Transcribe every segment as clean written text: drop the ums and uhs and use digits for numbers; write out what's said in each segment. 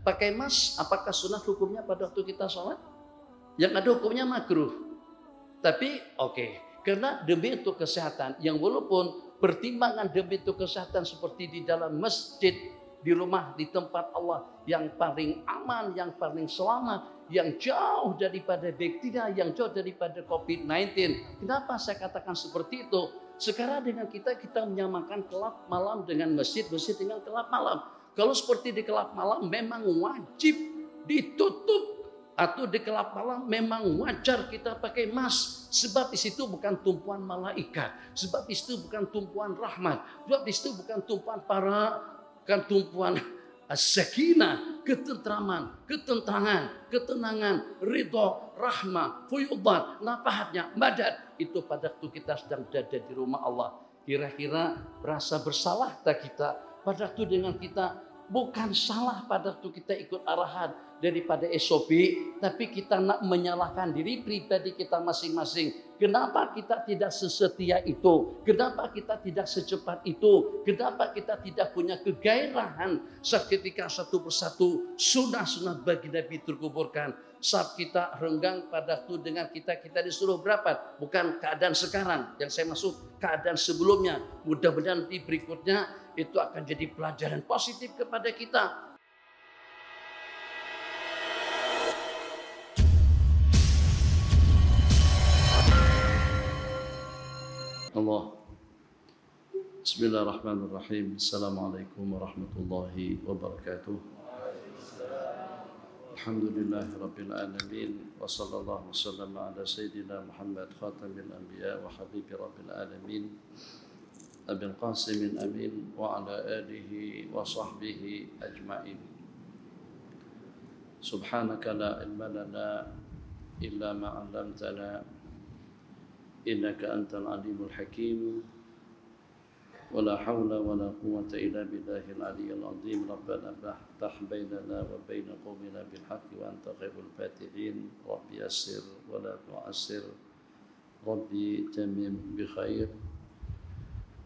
Pakai emas, apakah sunat hukumnya pada waktu kita sholat? Yang ada hukumnya makruh. Tapi karena demi untuk kesehatan, yang walaupun pertimbangan demi untuk kesehatan seperti di dalam masjid, di rumah, di tempat Allah yang paling aman, yang paling selamat, yang jauh daripada bakteri, yang jauh daripada COVID-19. Kenapa saya katakan seperti itu? Sekarang dengan kita menyamakan kelab malam dengan masjid dengan kelab malam. Kalau seperti di kelab malam memang wajib ditutup, atau di kelab malam memang wajar kita pakai emas, sebab di situ bukan tumpuan malaikat, sebab di situ bukan tumpuan rahmat, sebab di situ bukan tumpuan as-sakinah, ketentraman, ketenangan, ridho, rahmah, fuyudan, nafahatnya, madad. Itu pada waktu kita sedang berada di rumah Allah. Kira-kira rasa bersalah tak kita pada waktu dengan kita? Bukan salah pada waktu kita ikut arahan daripada SOP, tapi kita nak menyalahkan diri pribadi kita masing-masing. Kenapa kita tidak sesetia itu? Kenapa kita tidak secepat itu? Kenapa kita tidak punya kegairahan saat ketika satu persatu sunah-sunah bagi Nabi terkuburkan? Saat kita renggang pada waktu dengan kita disuruh berapat. Bukan keadaan sekarang, yang saya maksud keadaan sebelumnya. Mudah-mudahan di berikutnya itu akan jadi pelajaran positif kepada kita. Allah. Bismillahirrahmanirrahim. Assalamualaikum warahmatullahi wabarakatuh. Alhamdulillahirabbil alamin wa sallallahu wasallam ala sayyidina Muhammad khatamil anbiya wa habibi rabbil alamin Abil Qasim amin wa ala alihi wa sahbihi ajma'in. Subhanaka la ilma lana illa ma 'allamtana innaka antal alimul hakim. ولا حول ولا قوة إلا بالله العلي العظيم. ربنا افتح بيننا وبين قومنا بالحق وأنت خير الفاتحين. ربي يسر ولا تعسر. ربي تمم بخير.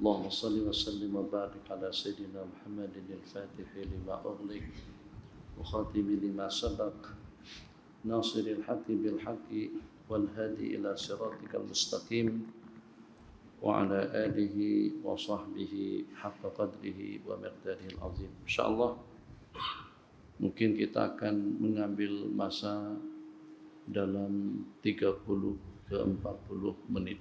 اللهم صل وسلم وبارك على سيدنا محمد الفاتح لما أغلق وخاتم لما سبق ناصر الحق بالحق والهادي إلى صراطك المستقيم وعلى آله وصحبه حق قدره ومقداره العظيم. InsyaAllah mungkin kita akan mengambil masa dalam 30 ke 40 menit.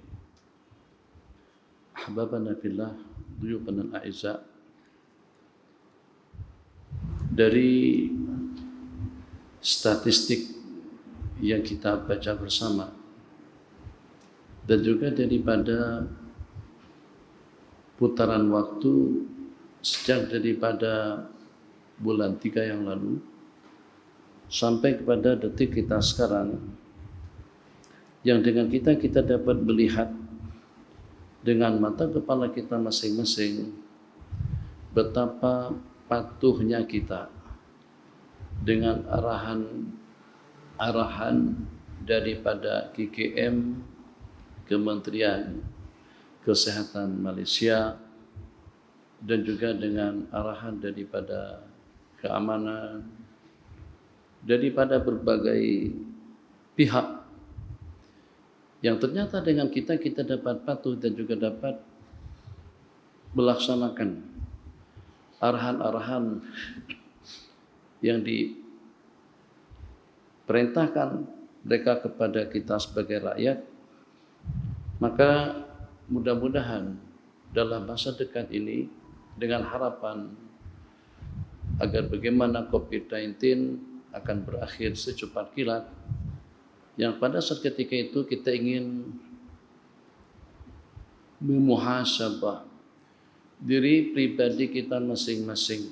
Ahbabana fillah, duyufana al-a'izza, dari statistik yang kita baca bersama dan juga daripada putaran waktu sejak daripada bulan 3 yang lalu sampai kepada detik kita sekarang, yang dengan kita dapat melihat dengan mata kepala kita masing-masing betapa patuhnya kita dengan arahan daripada KKM, Kementerian Kesehatan Malaysia, dan juga dengan arahan daripada keamanan daripada berbagai pihak, yang ternyata dengan kita dapat patuh dan juga dapat melaksanakan arahan-arahan yang diperintahkan mereka kepada kita sebagai rakyat. Maka mudah-mudahan dalam masa dekat ini, dengan harapan agar bagaimana COVID-19 akan berakhir secepat kilat, yang pada saat ketika itu kita ingin memuhasabah diri pribadi kita masing-masing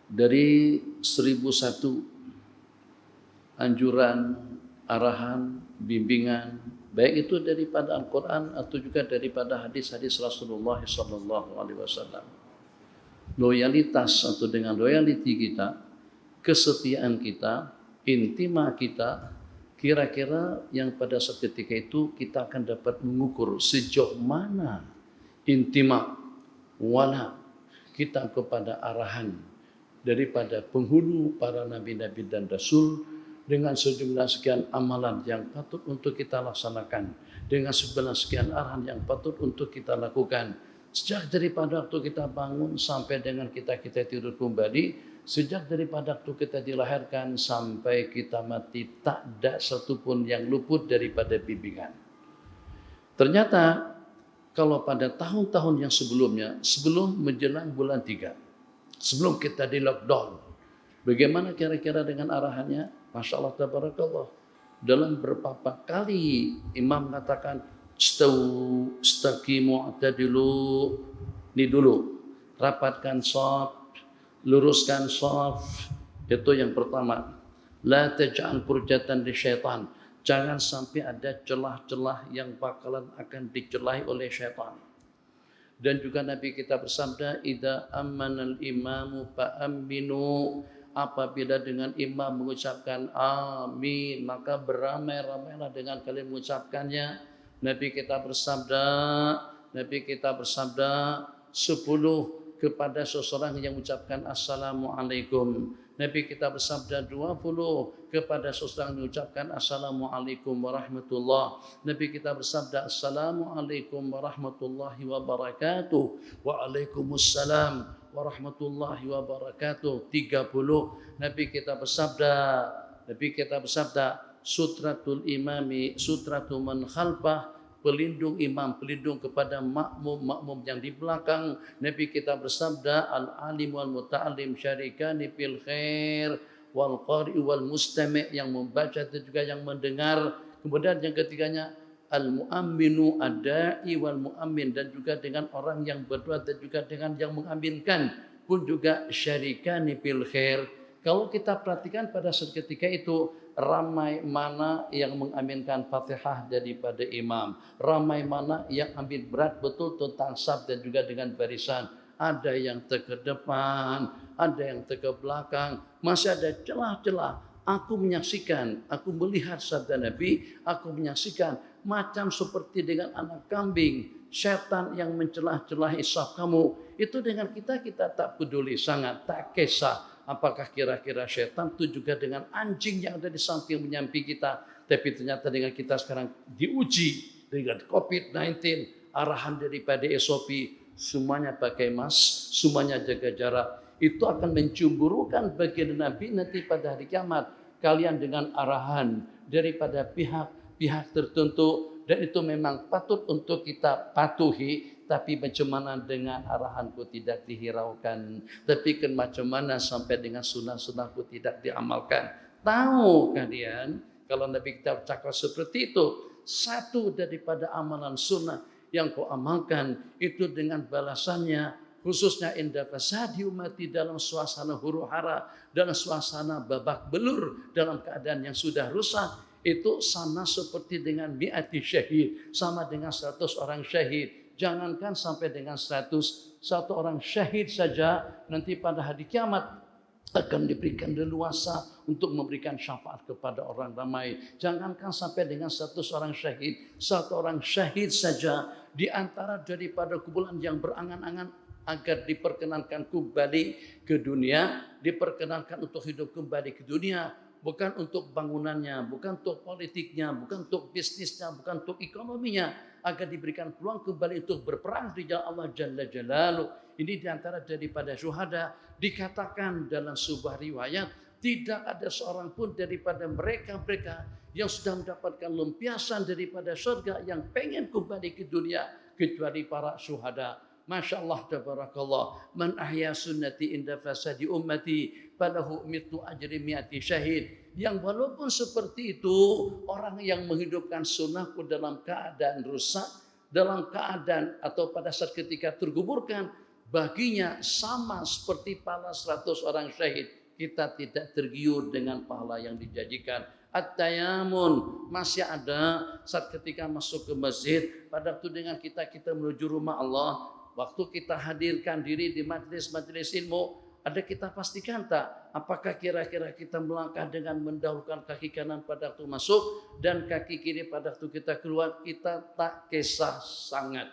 dari 1001 anjuran, arahan, bimbingan, baik itu daripada Al-Quran atau juga daripada hadis-hadis Rasulullah SAW. Loyalitas atau dengan loyalty kita, kesetiaan kita, intima kita, kira-kira yang pada saat ketika itu kita akan dapat mengukur sejauh mana intima wala kita kepada arahan daripada penghulu para nabi-nabi dan rasul, dengan sejumlah sekian amalan yang patut untuk kita laksanakan, dengan sejumlah sekian arahan yang patut untuk kita lakukan. Sejak daripada waktu kita bangun sampai dengan kita tidur kembali, sejak daripada waktu kita dilahirkan sampai kita mati, tak ada satupun yang luput daripada bimbingan. Ternyata kalau pada tahun-tahun yang sebelumnya, sebelum menjelang bulan 3, sebelum kita di lockdown, bagaimana kira-kira dengan arahannya? Masya Allah, tabarakallah. Dalam beberapa kali imam mengatakan, istaqimu atadilu, ini dulu, rapatkan shaf, luruskan shaf, itu yang pertama. La taj'al furjatan li syaitan, jangan sampai ada celah-celah yang bakalan akan dicelahi oleh syaitan. Dan juga Nabi kita bersabda, idza ammanal imamu fa'aminu, apabila dengan imam mengucapkan amin, maka beramai-ramailah dengan kalian mengucapkannya. Nabi kita bersabda 10 kepada seseorang yang mengucapkan assalamualaikum. Nabi kita bersabda 20 kepada seseorang yang mengucapkan assalamualaikum warahmatullah. Nabi kita bersabda assalamualaikum warahmatullahi wabarakatuh. Waalaikumsalam warahmatullahi wabarakatuh. 30 Nabi kita bersabda sutratul imami sutratu man khalfah, pelindung imam, pelindung kepada makmum yang di belakang. Nabi kita bersabda al-alim wal muta'allim syarikani fil khair wal qari wal mustami', yang membaca dan juga yang mendengar. Kemudian yang ketiganya al-mu'amminu ad-da'i wal mu'ammin, dan juga dengan orang yang berdoa dan juga dengan yang mengaminkan pun juga syarikani fil khair. Kalau kita perhatikan pada saat ketika itu, ramai mana yang mengaminkan Fatihah daripada imam, ramai mana yang ambil berat betul tentang saf dan juga dengan barisan. Ada yang ke depan, ada yang ke belakang, masih ada celah-celah. Aku menyaksikan, aku melihat sabda Nabi, aku menyaksikan macam seperti dengan anak kambing, setan yang mencelah-celahi saf kamu. Itu dengan kita tak peduli, sangat tak kisah. Apakah kira-kira setan itu juga dengan anjing yang ada di samping menyamping kita. Tapi ternyata dengan kita sekarang diuji dengan COVID-19, arahan daripada SOP, semuanya pakai mask, semuanya jaga jarak. Itu akan mencemburukan bagi Nabi nanti pada hari kiamat. Kalian dengan arahan daripada pihak tertentu, dan itu memang patut untuk kita patuhi. Tapi macam mana dengan arahanku tidak dihiraukan? Tapi kan macam mana sampai dengan sunnah-sunnahku tidak diamalkan? Tahu kalian, kalau Nabi kita bercakap seperti itu, satu daripada amalan sunnah yang kau amalkan itu dengan balasannya, khususnya indah fasadi umati, dalam suasana huru hara, dalam suasana babak belur, dalam keadaan yang sudah rusak, itu sama seperti dengan mi'ati syahid, sama dengan 100 orang syahid. Jangankan sampai dengan 100, satu orang syahid saja nanti pada hari kiamat akan diberikan leluasa untuk memberikan syafaat kepada orang ramai. Jangankan sampai dengan 100 orang syahid, satu orang syahid saja di antara daripada kumpulan yang berangan-angan agar diperkenankan kembali ke dunia, diperkenankan untuk hidup kembali ke dunia, bukan untuk bangunannya, bukan untuk politiknya, bukan untuk bisnisnya, bukan untuk ekonominya, agar diberikan peluang kembali untuk berperang di jalan Allah Jalla Jalaluh. Ini diantara daripada syuhada. Dikatakan dalam sebuah riwayat, tidak ada seorang pun daripada mereka yang sudah mendapatkan lempiasan daripada surga yang pengen kembali ke dunia kecuali para syuhada. Masya Allah, tabarakallah. Man ahya sunnati inda fasadi ummati falahu mithlu ajri mi'ati syahid. Yang walaupun seperti itu, orang yang menghidupkan sunnahku dalam keadaan rusak, dalam keadaan atau pada saat ketika terkuburkan, baginya sama seperti pahala 100 orang syahid. Kita tidak tergiur dengan pahala yang dijanjikan. At-tayamun masih ada saat ketika masuk ke masjid, pada waktu dengan kita menuju rumah Allah. Waktu kita hadirkan diri di majlis-majlis ilmu, ada kita pastikan tak? Apakah kira-kira kita melangkah dengan mendahulukan kaki kanan pada waktu masuk dan kaki kiri pada waktu kita keluar? Kita tak kisah sangat.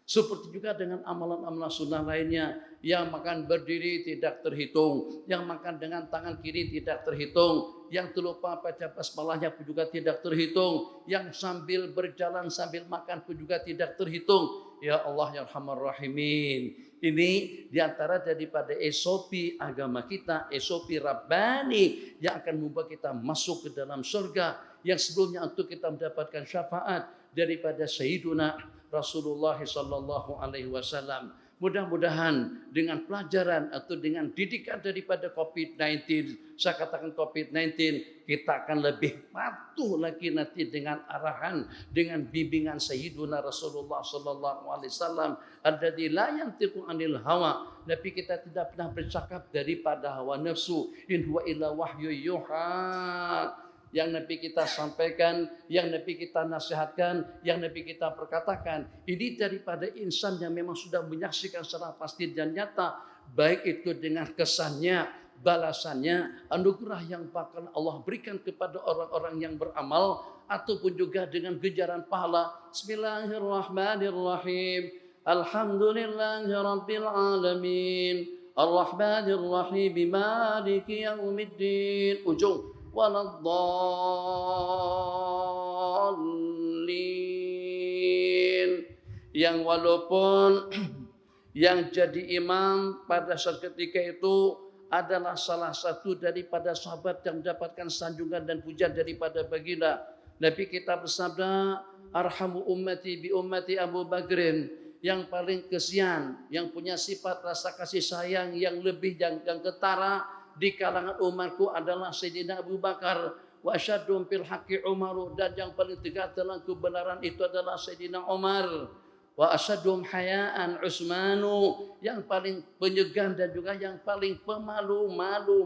Seperti juga dengan amalan-amalan sunnah lainnya. Yang makan berdiri tidak terhitung. Yang makan dengan tangan kiri tidak terhitung. Yang terlupa baca basmalahnya pun juga tidak terhitung. Yang sambil berjalan sambil makan pun juga tidak terhitung. Ya Allah ya Arhamar Rahimin. Ini diantara daripada SOP agama kita, SOP Rabbani yang akan membuat kita masuk ke dalam surga. Yang sebelumnya untuk kita mendapatkan syafaat daripada Sayyiduna Rasulullah sallallahu alaihi wasallam. Mudah-mudahan dengan pelajaran atau dengan didikan daripada COVID-19, saya katakan COVID-19, kita akan lebih patuh lagi nanti dengan arahan, dengan bimbingan Sayyiduna Rasulullah sallallahu alaihi wasallam, alladzi la yantiqu anil hawa. Nabi kita tidak pernah bercakap daripada hawa nafsu, in huwa illa wahyu yuha. Yang Nabi kita sampaikan, yang Nabi kita nasihatkan, yang Nabi kita perkatakan, ini daripada insan yang memang sudah menyaksikan secara pasti dan nyata, baik itu dengan kesannya, balasannya, anugerah yang bakal Allah berikan kepada orang-orang yang beramal, ataupun juga dengan ganjaran pahala. Bismillahirrahmanirrahim. Alhamdulillahirabbil alamin. Arrahmanirrahim. Maliki yaumiddin. Ujung. Waladdallin. Yang walaupun yang jadi imam pada saat ketika itu adalah salah satu daripada sahabat yang mendapatkan sanjungan dan pujian daripada baginda. Nabi kita bersabda, arhamu ummati bi ummati Abu Bakrin. Yang paling kesian, yang punya sifat rasa kasih sayang yang lebih yang ketara di kalangan umatku adalah Sayyidina Abu Bakar. Wa asyadum fil haqqi Umaru, dan yang paling tegas dalam kebenaran itu adalah Sayyidina Umar. Wa asyadum hayaan Utsmanu, yang paling penyegan dan juga yang paling pemalu, malu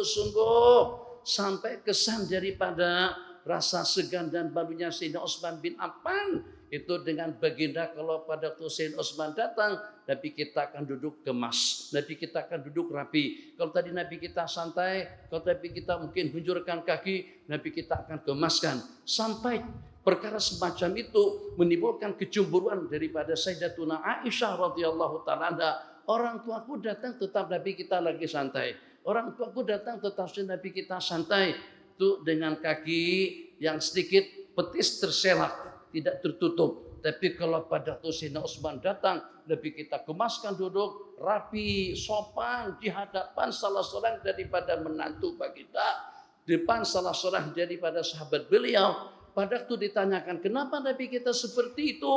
sungguh, sampai kesan daripada rasa segan dan malunya Sayyidina Utsman bin Affan. Itu dengan baginda kalau pada Sayyidina Utsman datang, Nabi kita akan duduk gemas, Nabi kita akan duduk rapi. Kalau tadi Nabi kita santai, kalau Nabi kita mungkin hunjurkan kaki, Nabi kita akan gemaskan. Sampai perkara semacam itu menimbulkan kecemburuan daripada Sayyidatuna Aisyah radhiyallahu taala anha. Orang tuaku datang tetap Nabi kita lagi santai. Orang tuaku datang tetap Nabi kita santai. Itu dengan kaki yang sedikit petis terselak, tidak tertutup. Tapi kalau pada Sayyidina Utsman datang, lebih kita kemaskan duduk rapi, sopan di hadapan salah seorang daripada menantu baginda, depan salah seorang daripada sahabat beliau. Pada itu ditanyakan, kenapa Nabi kita seperti itu?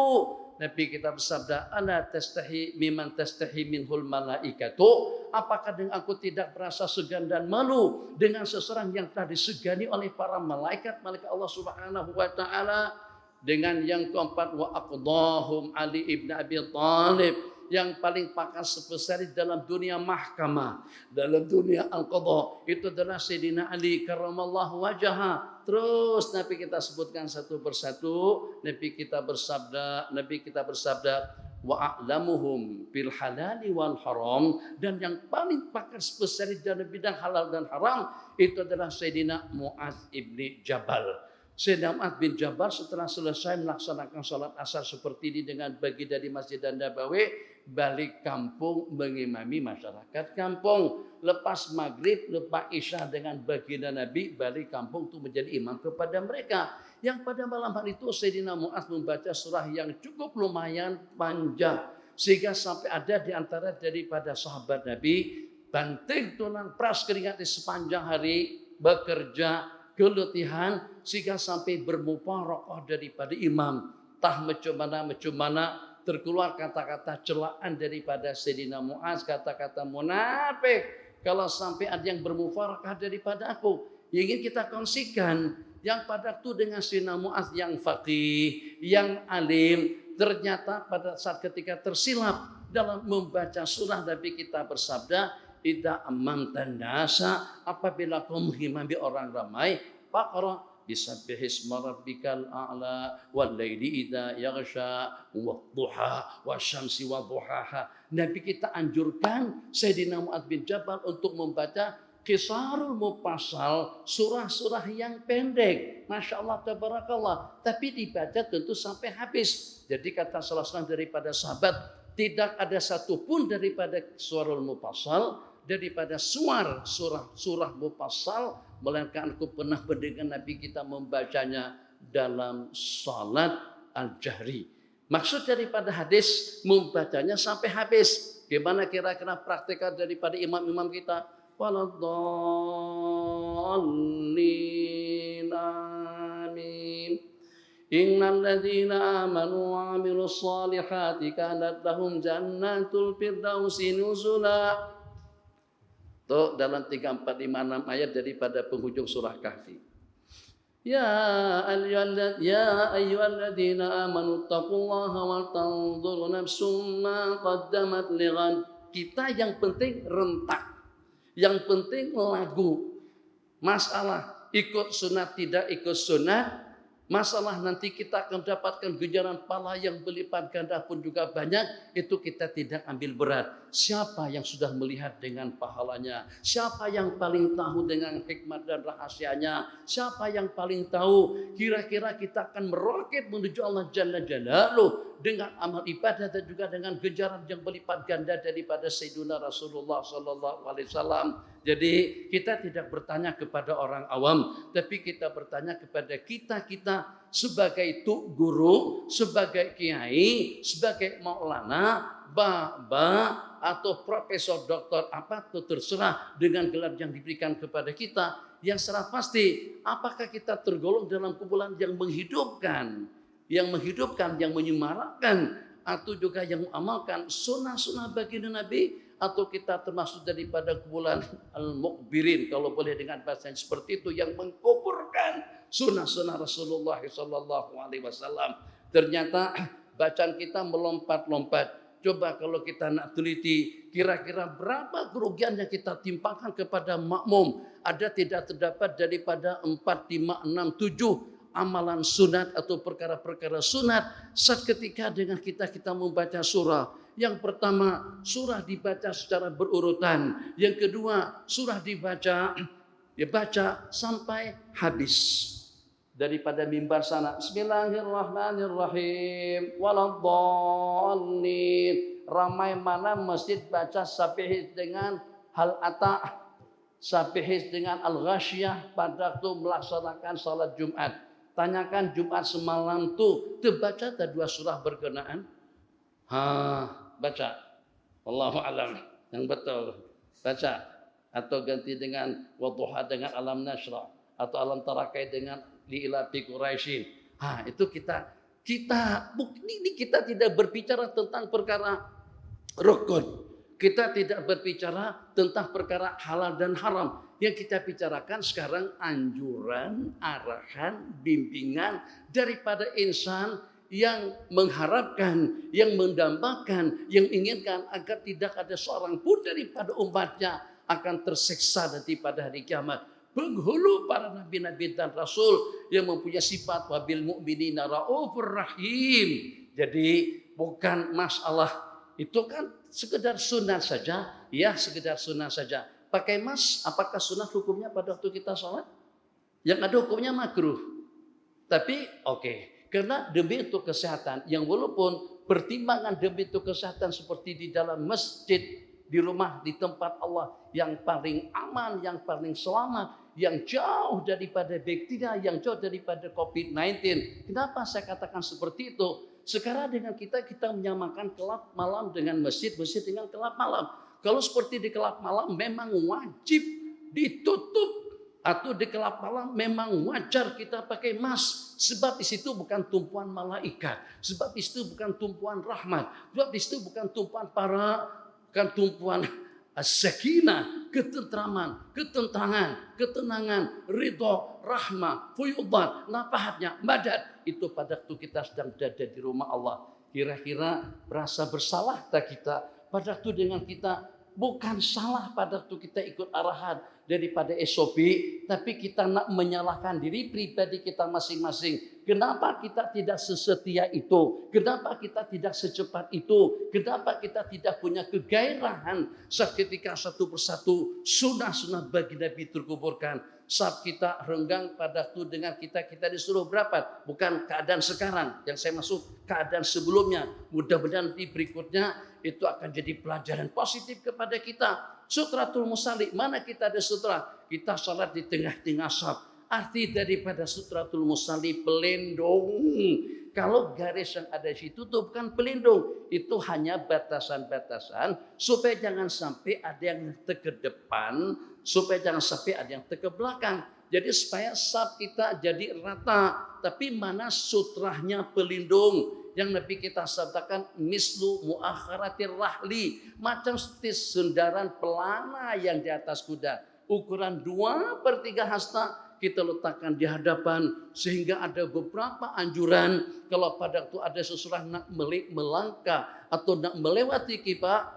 Nabi kita bersabda, ana tastahi mimman tastahi minhul malaikatu. Apakah dengan aku tidak merasa segan dan malu dengan seseorang yang telah disegani oleh para malaikat Allah Subhanahu wa taala? Dengan yang keempat, wa aqdahum Ali ibn Abi Thalib, yang paling pakar spesialis dalam dunia mahkamah, dalam dunia al-qadha, itu adalah Sayyidina Ali karramallahu wajhaha. Terus Nabi kita sebutkan satu persatu. Nabi kita bersabda, wa a'lamuhum bil halali wal haram, dan yang paling pakar spesialis dalam bidang halal dan haram itu adalah Sayyidina Mu'adz ibni Jabal. Sayyidina Mu'adz bin Jabal setelah selesai melaksanakan salat asar seperti ini dengan bagi dari Masjid Nabawi, balik kampung mengimami masyarakat kampung. Lepas maghrib, lepas isya dengan baginda Nabi, balik kampung itu menjadi imam kepada mereka. Yang pada malam hari itu Sayyidina Mu'adz membaca surah yang cukup lumayan panjang, sehingga sampai ada di antara daripada sahabat Nabi banting tulang peras keringat di sepanjang hari bekerja, keletihan, sehingga sampai bermuparokoh daripada imam. Tah macam-mana terkeluar kata-kata celaan daripada Sayyidina Mu'adz, kata-kata munafik. Kalau sampai ada yang bermufarakah daripada aku, ingin kita kongsikan. Yang pada itu dengan Sayyidina Mu'adz yang faqih, yang alim, ternyata pada saat ketika tersilap dalam membaca surah, Nabi kita bersabda, idza amantan nasa, apabila kau menghimami orang ramai, faqra bisabbihisma rabbikal a'la wal laili idza yaghsha wadduha wasyamsi wadduhaha. Nabi kita anjurkan Sayyidina Mu'adz bin Jabal untuk membaca Qisarul mufassal, surah-surah yang pendek. Masya Allah, tabarakallah. Tapi dibaca tentu sampai habis. Jadi kata salah seorang daripada sahabat, tidak ada satupun daripada surahul mufassal, daripada surah mufassal, melainkan aku pernah mendengar Nabi kita membacanya dalam salat al-jahri. Maksud daripada hadis membacanya sampai habis. Gimana kira-kira praktika daripada imam-imam kita? Waladhdallin, amin. Innal ladzina amanu wa 'amilus shalihati kanat lahum jannatul firdausi nuzula. Itu dalam 3, 4, 5, 6 ayat daripada penghujung surah Kahfi. Ya ayyuhalladzina amanu taqullaha wal tanzur nafsum ma qaddamat lighad. Kita yang penting rentak. Yang penting lagu. Masalah ikut sunat tidak ikut sunat, masalah nanti kita akan dapatkan ganjaran pahala yang berlipat ganda pun juga banyak, itu kita tidak ambil berat. Siapa yang sudah melihat dengan pahalanya? Siapa yang paling tahu dengan hikmat dan rahasianya? Siapa yang paling tahu kira-kira kita akan meroket menuju Allah Jalla Jalaluh dengan amal ibadah dan juga dengan ganjaran yang berlipat ganda daripada Sayyidina Rasulullah sallallahu alaihi wasallam. Jadi kita tidak bertanya kepada orang awam, tapi kita bertanya kepada kita sebagai tuk guru, sebagai kiai, sebagai maulana, baba atau profesor, doktor, apa itu terserah dengan gelar yang diberikan kepada kita. Yang secara pasti, apakah kita tergolong dalam kumpulan yang menghidupkan, yang menyemarakkan, atau juga yang mengamalkan sunnah-sunnah baginda Nabi, atau kita termasuk daripada kumpulan al-mukbirin, kalau boleh dengan bahasa seperti itu, yang mengkuburkan sunnah-sunnah Rasulullah sallallahu alaihi wasallam. Ternyata bacaan kita melompat-lompat. Coba kalau kita nak teliti, kira-kira berapa kerugian yang kita timpakan kepada makmum? Ada tidak terdapat daripada 4, 5, 6, 7 amalan sunat atau perkara-perkara sunat saat ketika dengan kita membaca surah. Yang pertama, surah dibaca secara berurutan. Yang kedua, surah dibaca sampai habis. Daripada mimbar sana, Bismillahirrahmanirrahim, waladhdallin. Ramai mana masjid baca Sabihis dengan hal ata', Sabihis dengan al-ghasyiyah pada waktu melaksanakan salat Jumat. Tanyakan Jumat semalam tuh terbaca tak 2 surah berkenaan? Baca. Allahu a'lam. Yang betul. Baca. Atau ganti dengan wadduha dengan alam nasrah. Atau alam tarakai dengan li'ilafi Quraisyin. Itu kita tidak berbicara tentang perkara rukun. Kita tidak berbicara tentang perkara halal dan haram. Yang kita bicarakan sekarang anjuran, arahan, bimbingan daripada insan yang mengharapkan, yang mendambakan, yang inginkan agar tidak ada seorang pun daripada umatnya akan tersiksa nanti pada hari kiamat. Penghulu para nabi-nabi dan rasul yang mempunyai sifat wabil mu'minina raufur rahim. Jadi bukan masalah itu kan sekedar sunat saja, ya sekedar sunat saja. Pakai mas, apakah sunat hukumnya pada waktu kita sholat? Yang ada hukumnya makruh. Tapi oke. Karena demi itu kesehatan, yang walaupun pertimbangan demi itu kesehatan seperti di dalam masjid, di rumah, di tempat Allah yang paling aman, yang paling selamat, yang jauh daripada bakteri, yang jauh daripada COVID-19. Kenapa saya katakan seperti itu? Sekarang dengan kita menyamakan kelab malam dengan masjid dengan kelab malam. Kalau seperti di kelab malam memang wajib ditutup, atau di kelab malam memang wajar kita pakai mask. Sebab di situ bukan tumpuan malaikat, sebab di situ bukan tumpuan rahmat, sebab di situ bukan tumpuan as-sakinah, ketentraman, ketenangan, ridho, rahmah, fuyudan, nafahatnya, madad. Itu pada waktu kita sedang berada di rumah Allah. Kira-kira merasa bersalah tak kita pada waktu dengan kita? Bukan salah pada waktu kita ikut arahan daripada SOP, tapi kita nak menyalahkan diri pribadi kita masing-masing. Kenapa kita tidak sesetia itu? Kenapa kita tidak secepat itu? Kenapa kita tidak punya kegairahan saat ketika satu persatu sunnah-sunnah bagi Nabi terkuburkan? Saat kita renggang pada itu dengan kita disuruh berapat. Bukan keadaan sekarang. Yang saya maksud keadaan sebelumnya. Mudah-mudahan di berikutnya itu akan jadi pelajaran positif kepada kita. Sutratul Musalli, mana kita ada sutra? Kita salat di tengah-tengah saf. Arti daripada Sutratul Musalli pelindung. Kalau garis yang ada di situ itu bukan pelindung, itu hanya batasan-batasan supaya jangan sampai ada yang ke depan, supaya jangan sampai ada yang ke belakang. Jadi supaya saf kita jadi rata. Tapi mana sutrahnya pelindung? Yang Nabi kita sabdakan mislu muakharatir rahli, macam seperti sendaran pelana yang di atas kuda. Ukuran 2/3 hasta kita letakkan di hadapan, sehingga ada beberapa anjuran kalau pada waktu ada seseorang nak melangkah atau nak melewati kita,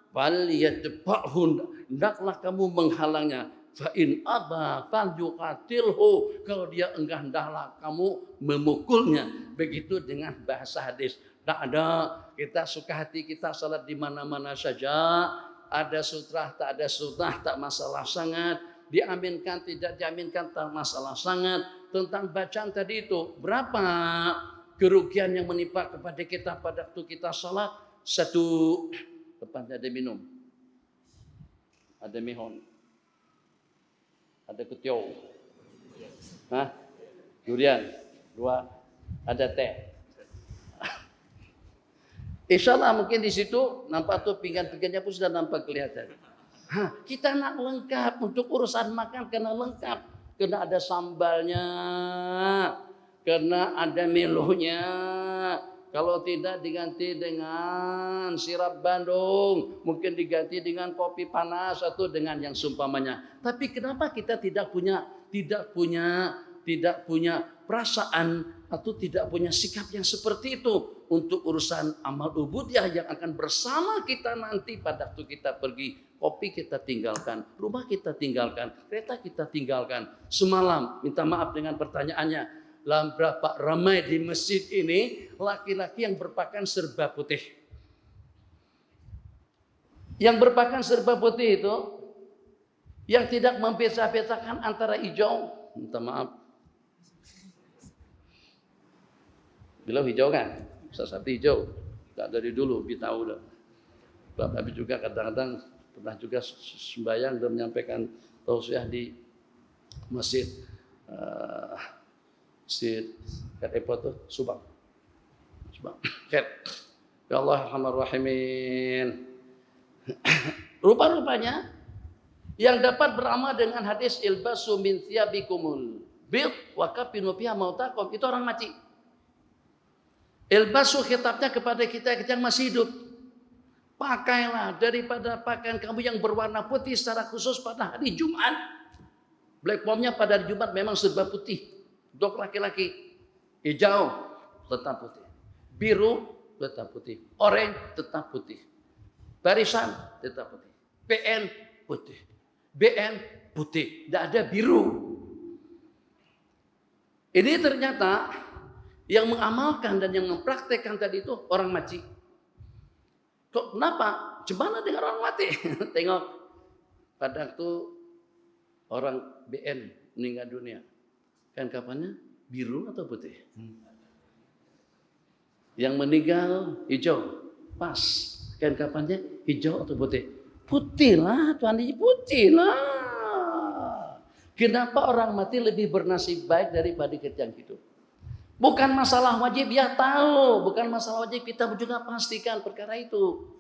fal yadba'hun, hendaklah kamu menghalangnya. Fa in aba fal yuqatilhu, kalau dia enggak hendaklah kamu memukulnya. Begitu dengan bahasa hadis. Tak ada, kita suka hati kita salat di mana-mana saja, ada sutrah tak ada sutrah tak masalah sangat. Diaminkan tidak diaminkan tak masalah sangat. Tentang bacaan tadi itu, berapa kerugian yang menimpa kepada kita pada waktu kita salat? Satu, depannya ada minum, ada mihon, ada ketiau, durian, 2, ada teh. Insya Allah mungkin di situ nampak tuh pinggan-pinggannya pun sudah nampak kelihatan. Kita nak lengkap untuk urusan makan, kena lengkap, kena ada sambalnya, kena ada melonya. Kalau tidak diganti dengan sirap Bandung, mungkin diganti dengan kopi panas atau dengan yang seumpamanya. Tapi kenapa kita tidak punya perasaan atau tidak punya sikap yang seperti itu untuk urusan amal ubudiyah yang akan bersama kita nanti pada waktu kita pergi. Kopi kita tinggalkan, rumah kita tinggalkan, kereta kita tinggalkan. Semalam minta maaf dengan pertanyaannya, berapa ramai di masjid ini laki-laki yang berpakaian serba putih. Yang berpakaian serba putih itu yang tidak membeda-bedakan antara hijau, minta maaf. Bila hijau kan, sapi hijau, tak dari dulu, kita tahu dah. Bapak juga kadang-kadang pernah juga sembahyang dan menyampaikan tausiah di masjid Subang. Ya Allah Arhamar Rahimin. Rupa-rupanya yang dapat beramal dengan hadis ilbasu min thiyabikumul bid wa kafinu fiha mautakum, itu orang mati. Ilbasu khitabnya kepada kita yang masih hidup. Pakailah daripada pakaian kamu yang berwarna putih secara khusus pada hari Jumat. Black bombnya pada hari Jumat memang serba putih. Untuk laki-laki. Hijau tetap putih. Biru tetap putih. Orange tetap putih. Barisan tetap putih. PN putih. BN putih. Tidak ada biru. Ini ternyata yang mengamalkan dan yang mempraktekkan tadi itu orang maci. Kok kenapa? Gimana dengan orang mati? Tengok pada waktu orang BN meninggal dunia, kan kapannya biru atau putih? Yang meninggal hijau, pas. Kan kapannya hijau atau putih? Putih lah, Tuhan, putih lah. Kenapa orang mati lebih bernasib baik daripada kita yang hidup? Bukan masalah wajib, ya tahu. Bukan masalah wajib, kita juga pastikan perkara itu.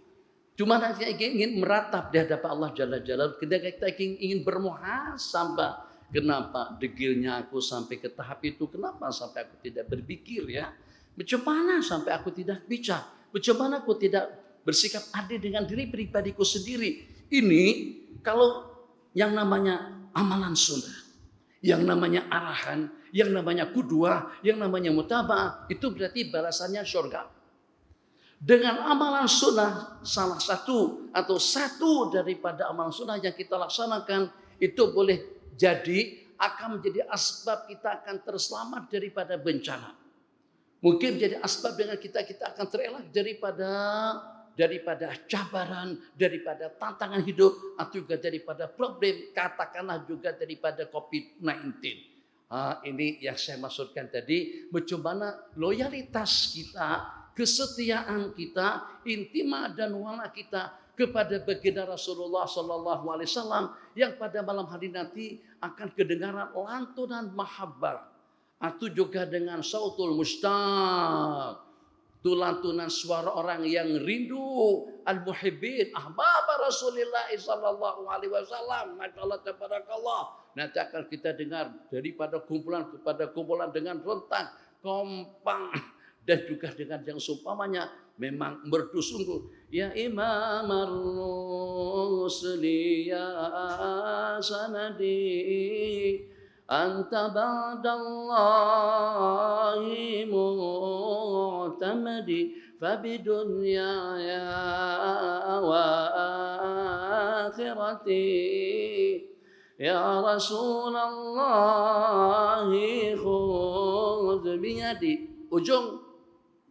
Cuma kita ingin meratap di hadapan Allah Jalla Jalaluhu. Kita ingin bermuhasabah. Kenapa degilnya aku sampai ke tahap itu? Kenapa sampai aku tidak berpikir ya? Bagaimana sampai aku tidak bicara? Bagaimana aku tidak bersikap adil dengan diri pribadiku sendiri? Ini kalau yang namanya amalan sunnah, yang namanya arahan, yang namanya qudwah, yang namanya mutaba'ah, itu berarti balasannya surga. Dengan amalan sunnah, salah satu atau satu daripada amalan sunnah yang kita laksanakan, itu boleh jadi akan menjadi asbab kita akan terselamat daripada bencana. Mungkin menjadi asbab dengan kita akan terelak daripada cabaran, daripada tantangan hidup, atau juga daripada problem, katakanlah juga daripada COVID-19. Ini yang saya maksudkan tadi, bagaimana loyalitas kita, kesetiaan kita, intima dan wala kita kepada baginda Rasulullah Sallallahu Alaihi Wasallam yang pada malam hari nanti akan kedengaran lantunan mahabbah, atau juga dengan sautul mustaq, itu lantunan suara orang yang rindu, al-muhibbin, ahbab Rasulullah Sallallahu Alaihi Wasallam. Masyaallah tabarakallah. Nanti akan kita dengar daripada kumpulan kepada kumpulan dengan rentan, kompak, dan juga dengan yang seumpamanya memang merdu sungguh. Ya Imam ar-rusli ya sanadi anta ba'dallahi mu'tamadi fabidunya ya wa akhirati ya Rasulullah khudh biyadi. Ujung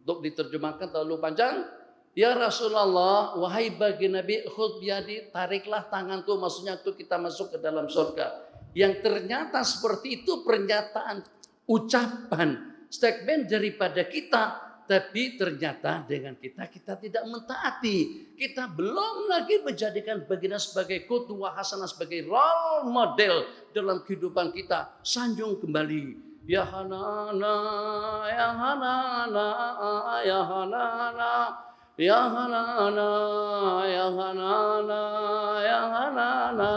untuk diterjemahkan terlalu panjang. Ya Rasulullah, wahai bagi Nabi, khudh biyadi, tariklah tanganku, maksudnya itu kita masuk ke dalam surga. Yang ternyata seperti itu pernyataan, ucapan, statement daripada kita, tapi ternyata dengan kita tidak mentaati. Kita belum lagi menjadikan baginda sebagai qudwah hasanah, sebagai role model dalam kehidupan kita. Sanjung kembali. Ya Hanana, ya Hanana, ya Hanana, ya Hanana, ya Hanana, ya Hanana,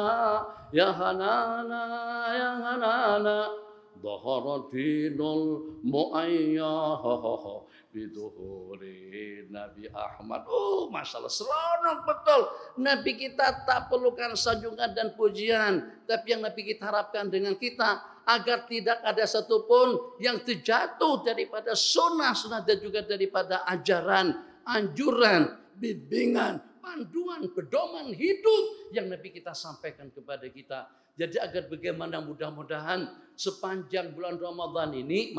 ya Hanana, ya Hanana. Dhahara dinul mu'ayyah biduhuri Nabi Ahmad. Masalah seronok betul. Nabi kita tak perlukan sanjungan dan pujian, tapi yang Nabi kita harapkan dengan kita agar tidak ada satupun yang terjatuh daripada sunnah dan juga daripada ajaran, anjuran, bimbingan, panduan, pedoman hidup yang Nabi kita sampaikan kepada kita. Jadi agar bagaimana mudah-mudahan sepanjang bulan Ramadan ini,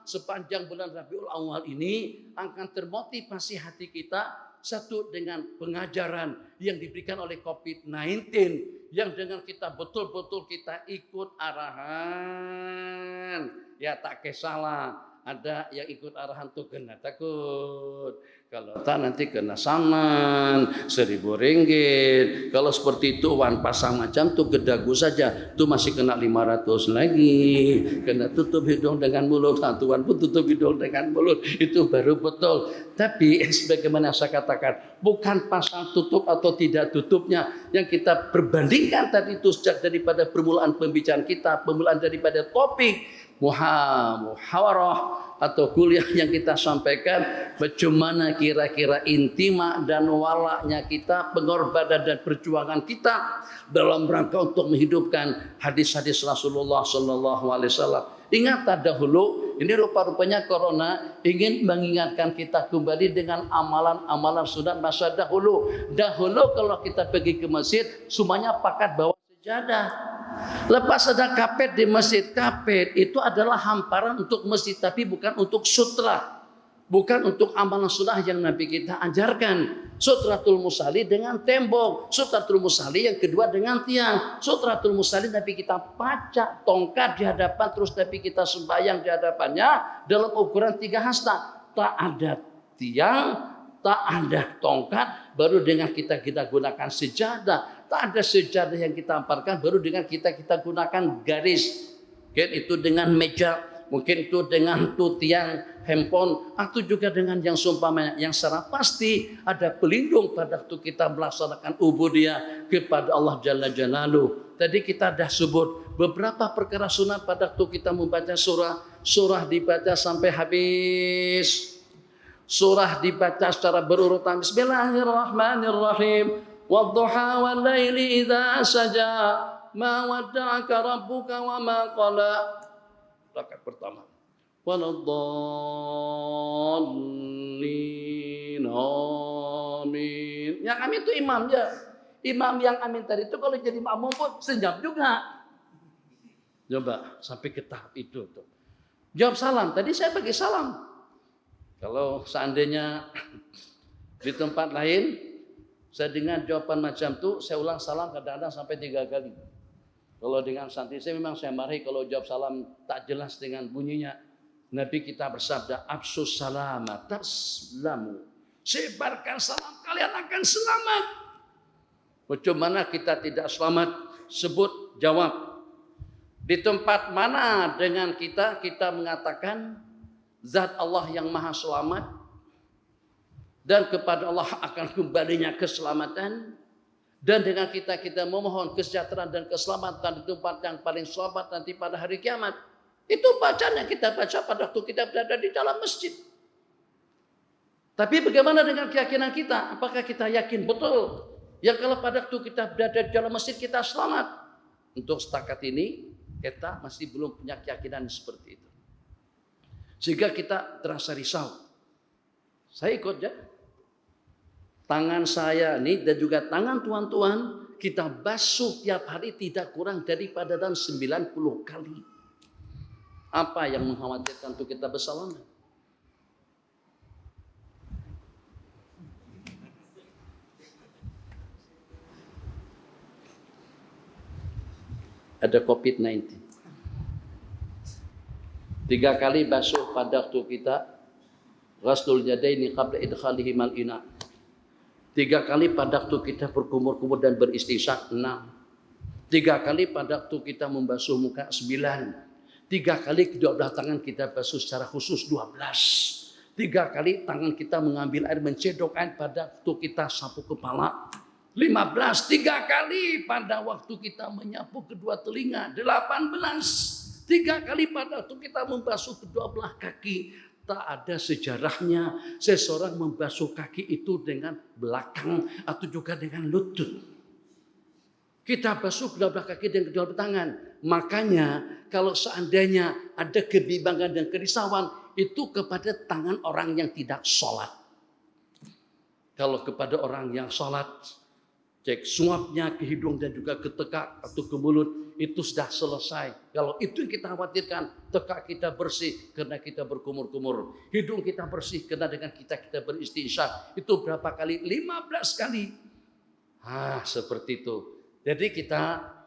sepanjang bulan Rabiul Awal ini akan termotivasi hati kita, satu dengan pengajaran yang diberikan oleh COVID-19, yang dengan kita betul-betul kita ikut arahan. Ya tak kesalah. Ada yang ikut arahan tuh kena takut. Kalau tak nanti kena saman 1.000 ringgit. Kalau seperti itu wan pasang macam tuh gedagu saja. Tuh masih kena 500 lagi. Kena tutup hidung dengan mulut. Tuan pun tutup hidung dengan mulut. Itu baru betul. Tapi sebagaimana saya katakan, bukan pasang tutup atau tidak tutupnya yang kita perbandingkan tadi itu sejak daripada permulaan pembicaraan kita, permulaan daripada topik muhawarah atau kuliah yang kita sampaikan, bagaimana kira-kira intima dan walaknya kita, pengorbanan dan perjuangan kita dalam rangka untuk menghidupkan hadis-hadis Rasulullah Sallallahu Alaihi Wasallam. Ingat dahulu, ini rupa-rupanya corona ingin mengingatkan kita kembali dengan amalan-amalan sunat masa dahulu. Dahulu kalau kita pergi ke masjid, semuanya pakat bawa sejadah. Lepas ada kapet di masjid, kapet itu adalah hamparan untuk masjid, tapi bukan untuk sutra, bukan untuk amalan sunnah yang Nabi kita ajarkan. Sutratul musalli dengan tembok, sutratul musalli yang kedua dengan tiang. Sutratul musalli Nabi kita pacak tongkat di hadapan, terus Nabi kita sembahyang di hadapannya dalam ukuran 3 hasta. Tak ada tiang, tak ada tongkat, baru dengan kita gunakan sejadah. Tak ada sejadah yang kita amparkan, baru dengan kita gunakan garis. Mungkin itu dengan meja, mungkin itu dengan tiang handphone, atau juga dengan yang seumpamanya, yang secara pasti ada pelindung pada waktu kita melaksanakan ubudiyah kepada Allah Jalla Jalaluhu. Tadi kita dah sebut beberapa perkara sunat pada waktu kita membaca surah dibaca sampai habis. Surah dibaca secara berurutan. Bismillahirrahmanirrahim. Wadduha wal laili idza saja ma wadda'aka rabbuka wa ma qala. Rakaat pertama. Waladdallin amin. Yang amin itu imam ya. Imam yang amin tadi itu kalau jadi makmum pun senyap juga. Coba sampai ke tahap itu tuh. Jawab salam. Tadi saya bagi salam. Kalau seandainya di tempat lain saya dengar jawaban macam itu, saya ulang salam kadang-kadang sampai 3 kali. Kalau dengan santri saya memang saya marahi kalau jawab salam tak jelas dengan bunyinya. Nabi kita bersabda, "Absus salama taslamu." Sebarkan salam, kalian akan selamat. Bagaimana kita tidak selamat? Sebut, jawab. Di tempat mana dengan kita mengatakan zat Allah yang maha selamat dan kepada Allah akan kembalinya keselamatan, dan dengan kita memohon kesejahteraan dan keselamatan di tempat yang paling selamat nanti pada hari kiamat. Itu bacaan yang kita baca pada waktu kita berada di dalam masjid. Tapi bagaimana dengan keyakinan kita? Apakah kita yakin betul yang kalau pada waktu kita berada di dalam masjid kita selamat? Untuk setakat ini kita masih belum punya keyakinan seperti itu. Sehingga kita terasa risau. Saya ikut ya. Tangan saya ini dan juga tangan tuan-tuan kita basuh tiap hari tidak kurang daripada 90 kali. Apa yang mengkhawatirkan untuk kita bersalaman? Ada COVID-19. 3 kali basuh pada waktu kita ghaslul yadaini qabla idkhalihi mal ina. 3 kali pada waktu kita berkumur-kumur dan beristinsyak 6. 3 kali pada waktu kita membasuh muka 9. 3 kali kedua belah tangan kita basuh secara khusus 12. 3 kali tangan kita mengambil air mencedok air pada waktu kita sapu kepala 15. 3 kali pada waktu kita menyapu kedua telinga 18. 3 kali pada waktu kita membasuh kedua belah kaki. Tak ada sejarahnya seseorang membasuh kaki itu dengan belakang atau juga dengan lutut. Kita basuh kedua belah kaki dan kedua belah tangan. Makanya kalau seandainya ada kebimbangan dan kerisauan itu kepada tangan orang yang tidak sholat. Kalau kepada orang yang sholat, cek suapnya ke hidung dan juga ke tekak atau ke mulut, itu sudah selesai. Kalau itu yang kita khawatirkan, tekak kita bersih karena kita berkumur-kumur. Hidung kita bersih karena dengan kita beristinsyak. Itu berapa kali? 15 kali. Seperti itu. Jadi kita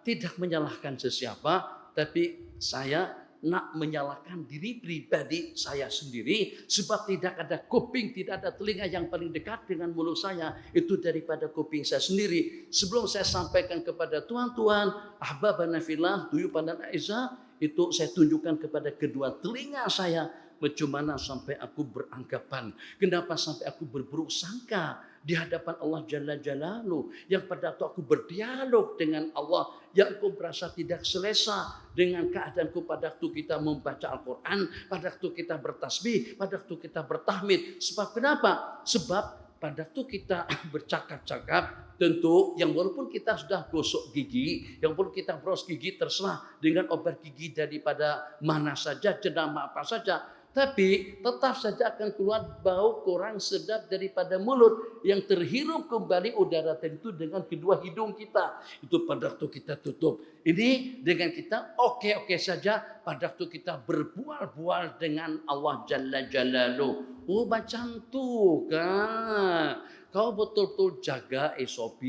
tidak menyalahkan sesiapa, tapi saya nak menyalahkan diri pribadi saya sendiri, sebab tidak ada kuping, tidak ada telinga yang paling dekat dengan mulut saya itu daripada kuping saya sendiri. Sebelum saya sampaikan kepada tuan-tuan ahbabana fillah, duyupan dan a'izzah, itu saya tunjukkan kepada kedua telinga saya bagaimana sampai aku beranggapan, kenapa sampai aku berburuk sangka di hadapan Allah Jalla Jalaluh, yang pada waktu aku berdialog dengan Allah, yang aku merasa tidak selesa dengan keadaanku pada waktu kita membaca Al-Quran, pada waktu kita bertasbih, pada waktu kita bertahmid. Sebab kenapa? Sebab pada waktu kita bercakap-cakap, tentu yang walaupun kita sudah gosok gigi, yang walaupun kita bros gigi terserah dengan obat gigi daripada mana saja, jenama apa saja, tapi tetap saja akan keluar bau kurang sedap daripada mulut yang terhirup kembali udara itu dengan kedua hidung kita. Itu pada waktu kita tutup. Ini dengan kita oke saja pada waktu kita berbual-bual dengan Allah Jalla Jalaluh. Macam tu kan. Kau betul-betul jaga SOP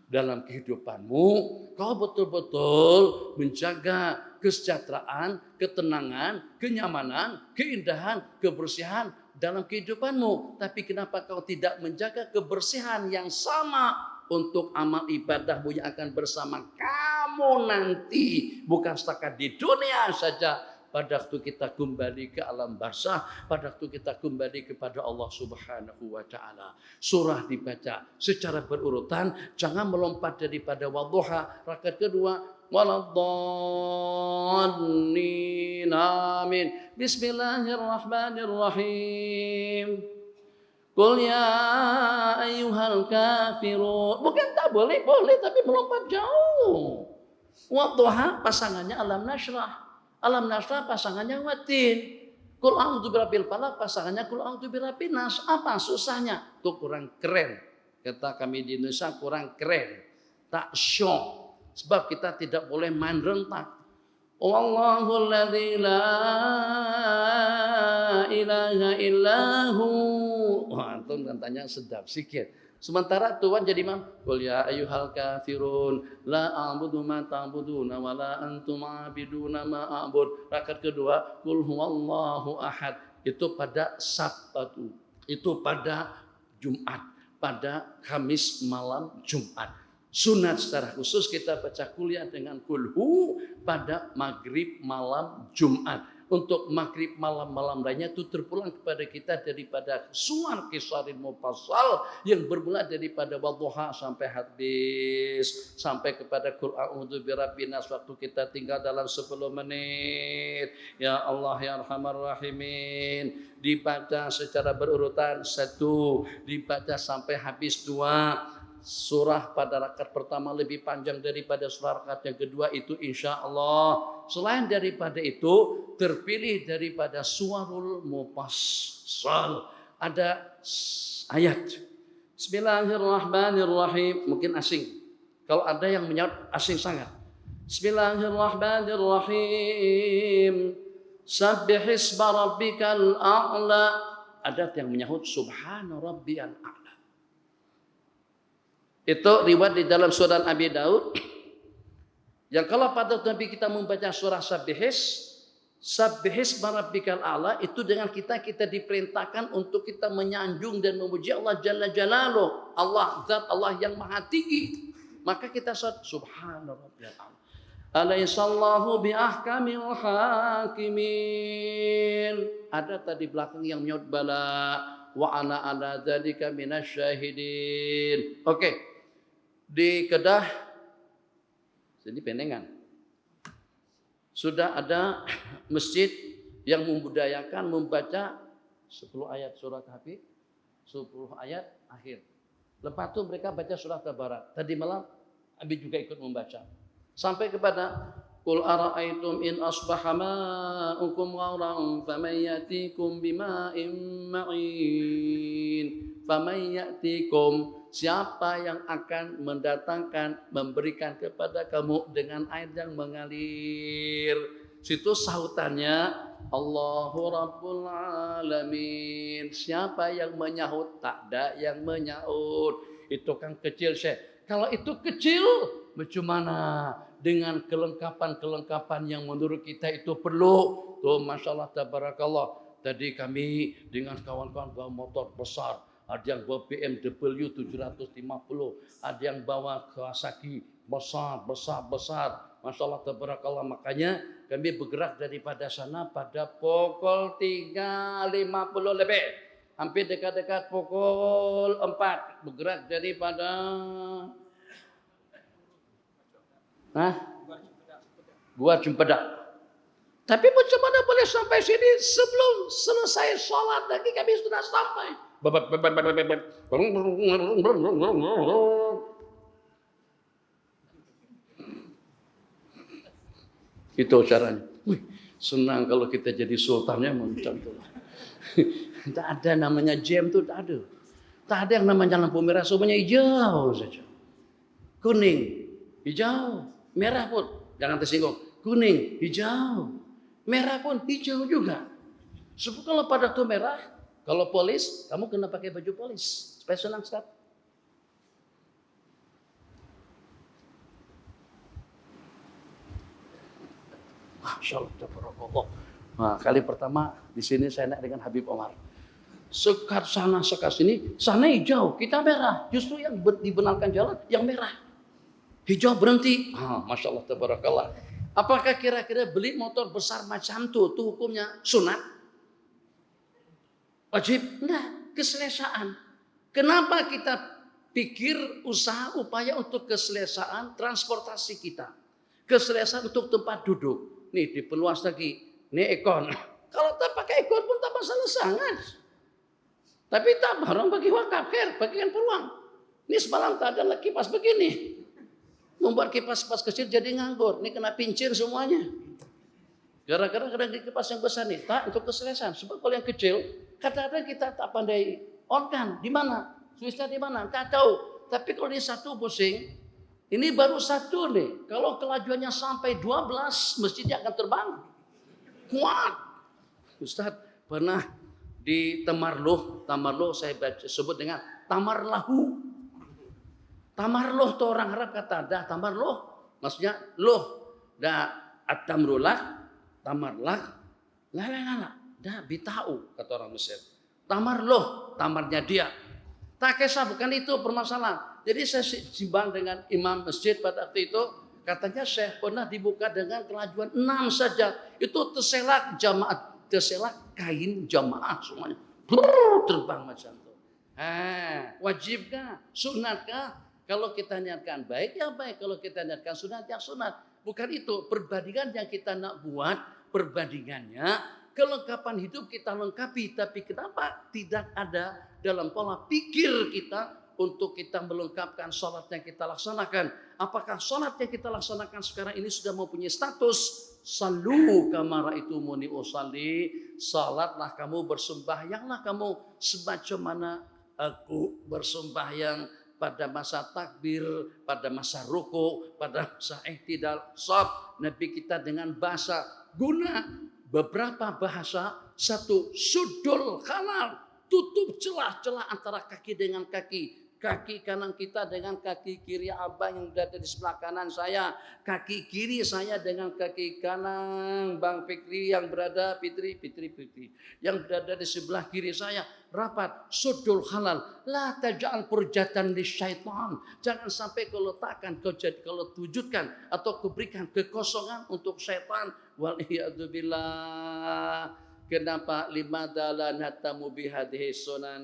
dalam kehidupanmu, kau betul-betul menjaga kesejahteraan, ketenangan, kenyamanan, keindahan, kebersihan dalam kehidupanmu. Tapi kenapa kau tidak menjaga kebersihan yang sama untuk amal ibadahmu yang akan bersama kamu nanti, bukan setakat di dunia saja. Pada waktu kita kembali ke alam barzah, pada waktu kita kembali kepada Allah Subhanahu wa Ta'ala. Surah dibaca secara berurutan, jangan melompat daripada wadduha rakaat kedua, waladdallin, amin. Bismillahirrahmanirrahim. Qul ya ayyuhal kafirun. Bukan tak boleh, tapi melompat jauh. Wadduha pasangannya alam nashrah. Alam nasrah pasangannya watin. Qul a'udzu birabbil falaq pasangannya qul a'udzu birabbin nas. Apa susahnya? Itu kurang keren. Kata kami di Indonesia kurang keren. Tak syok. Sebab kita tidak boleh main rentak. Wallahu alladzi la ilaha illahu. Wah, antum katanya sedap sikit. Sementara Tuhan jadi imam, qul ya ayyuhal kafirun la a'budu ma ta'buduna wa la antum 'abiduna ma a'bud. Rakaat kedua, qul huwallahu ahad. Itu pada Sabtu. Itu pada Jumat, pada Kamis malam Jumat. Sunat secara khusus kita baca kuliah dengan kulhu pada maghrib malam Jumat. Untuk maghrib malam-malam lainnya itu terpulang kepada kita daripada suar kisarin mufassal yang bermula daripada wadduha sampai habis. Sampai kepada qul a'udzu birabbin nas waktu kita tinggal dalam 10 menit. Ya Allah ya Arhamar Rahimin. Dibaca secara berurutan 1, dibaca sampai habis 2. Surah pada rakaat pertama lebih panjang daripada surah rakaat yang kedua itu insya Allah. Selain daripada itu terpilih daripada suwarul mufassal. Ada ayat. Bismillahirrahmanirrahim. Mungkin asing. Kalau ada yang menyaut asing sangat. Bismillahirrahmanirrahim. Sabbihisma rabbikal a'la. Ada yang menyahut subhana rabbiyal a'la. Itu riwayat di dalam surat Abi Daud. Yang kalau pada Nabi kita membaca surah Sabbihis Rabbikal A'la, itu dengan kita diperintahkan untuk kita menyanjung dan memuji Allah Jalla Jalaluh. Allah, zat Allah yang maha tinggi. Maka kita subhana rabbiyal a'la. Alaihissallahu biahkamil hakimin. Ada tadi belakang yang menyebut bala wa ana ala dzalika minasyahidin. Oke. Di Kedah sini Pendengan sudah ada masjid yang membudayakan membaca 10 ayat surah Kahfi, 10 ayat akhir. Lepas itu mereka baca surah Tabarak. Tadi malam Abi juga ikut membaca. Sampai kepada qul ara'aitum in asbaha ma'ukum ghauran faman yatikum bima'in ma'in. Faman yatikum, siapa yang akan mendatangkan, memberikan kepada kamu dengan air yang mengalir. Situ sautannya Allahu Rabbul Alamin. Siapa yang menyahut? Tak ada yang menyahut. Itu kan kecil, Syekh. Kalau itu kecil, bagaimana dengan kelengkapan-kelengkapan yang menurut kita itu perlu? Tuh, Masya Allah, tabarakallah. Tadi kami dengan kawan-kawan bawa motor besar. Ada yang bawa BMW 750, ada yang bawa Kawasaki besar. Masya Allah, tabarakallah. Makanya kami bergerak daripada sana pada pukul 3.50 lebih. Hampir dekat-dekat pukul 4. Bergerak daripada Gua Cempedak. Tapi bagaimana boleh sampai sini sebelum selesai sholat lagi kami sudah sampai. Itu caranya. Wih, senang kalau kita jadi sultannya macam itu. Tak ada namanya jam tuh, tak ada. Tak ada yang namanya lampu merah, semuanya hijau saja. Kuning, hijau, merah pun jangan tersinggung. Kuning, hijau, merah pun hijau juga. Sebab kalau pada tuh merah, kalau polis, kamu kena pakai baju polis supaya senang sekali. Masya Allah, tabarakallah. Nah, kali pertama di sini saya naik dengan Habib Omar. Sekat sana, sekat sini, sana hijau, kita merah. Justru yang dibenarkan jalan yang merah. Hijau berhenti. Masya Allah, tabarakallah. Apakah kira-kira beli motor besar macam itu hukumnya sunat? Wajib? Enggak, keselesaan. Kenapa kita pikir usaha upaya untuk keselesaan transportasi kita? Keselesaan untuk tempat duduk. Nih diperluas lagi. Nih ekon. Kalau tak pakai ekon pun tak masalah sangat. Tapi tak barang bagi wakaf, bagikan peluang. Ini semalam tak ada lagi kipas begini. Membuat kipas-kipas kecil jadi nganggur. Ini kena pincir semuanya. Gara-gara kadang di kipas yang besar nih, tak untuk keselesaan. Sebab kalau yang kecil, kadang-kadang kita tak pandai on kan. Di mana? Switchnya di mana? Tak tahu. Tapi kalau di satu pusing, Ini baru satu nih. Kalau kelajuannya sampai 12, masjidnya akan terbang. Kuat. Ustaz, pernah di Tamarloh saya sebut dengan Tamarlahu. Tamarloh itu orang Arab kata, dah Tamarloh. Maksudnya loh. Dah at-tamrullah, tamarlah. Lah. Dah bitau, kata orang Mesir. Tamarloh, tamarnya dia. Tak kisah, bukan itu permasalahan. Jadi saya simbang dengan imam masjid pada waktu itu. Katanya Syekh pernah dibuka dengan kelajuan 6 saja. Itu terselak jamaah, terselak kain jamaah semuanya. Terbang macam itu. Wajibkah? Sunatkah? Kalau kita niatkan baik, ya baik. Kalau kita niatkan sunat, ya sunat. Bukan itu. Perbandingan yang kita nak buat, perbandingannya kelengkapan hidup kita lengkapi, tapi kenapa tidak ada dalam pola pikir kita untuk kita melengkapkan sholat yang kita laksanakan? Apakah sholat yang kita laksanakan sekarang ini sudah mempunyai status sallu kama ra'aitumuni usalli? Salatlah kamu, bersembahyanglah kamu semacam mana aku bersembahyang pada masa takbir, pada masa ruku, pada masa ihtidal, shaf. Nabi kita dengan bahasa guna beberapa bahasa. Satu, sudul halal, tutup celah-celah antara kaki dengan kaki. Kaki kanan kita dengan kaki kiri abang yang berada di sebelah kanan saya. Kaki kiri saya dengan kaki kanan Bang Fikri yang berada, Fitri yang berada di sebelah kiri saya. Rapat, sudul halal. La taj'al purjatan lisyaitan. Jangan sampai kau letakkan, kau wujudkan atau kau berikan kekosongan untuk syaitan. Waliyadzubillah. Kenapa limadza la natamu bihadhihi sunan?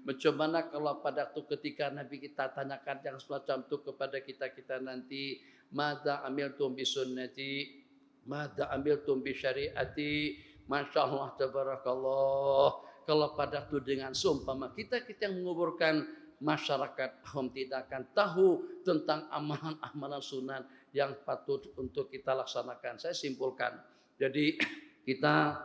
Bagaimana kalau pada waktu ketika Nabi kita tanyakan yang semacam itu kepada kita nanti, madza amiltum bi sunnati, madza amiltum bi syariati, masya Allah tabarakallah. Kalau pada waktu dengan seumpama kita yang menguburkan, masyarakat tidak akan tahu tentang amalan-amalan sunnah yang patut untuk kita laksanakan. Saya simpulkan, jadi kita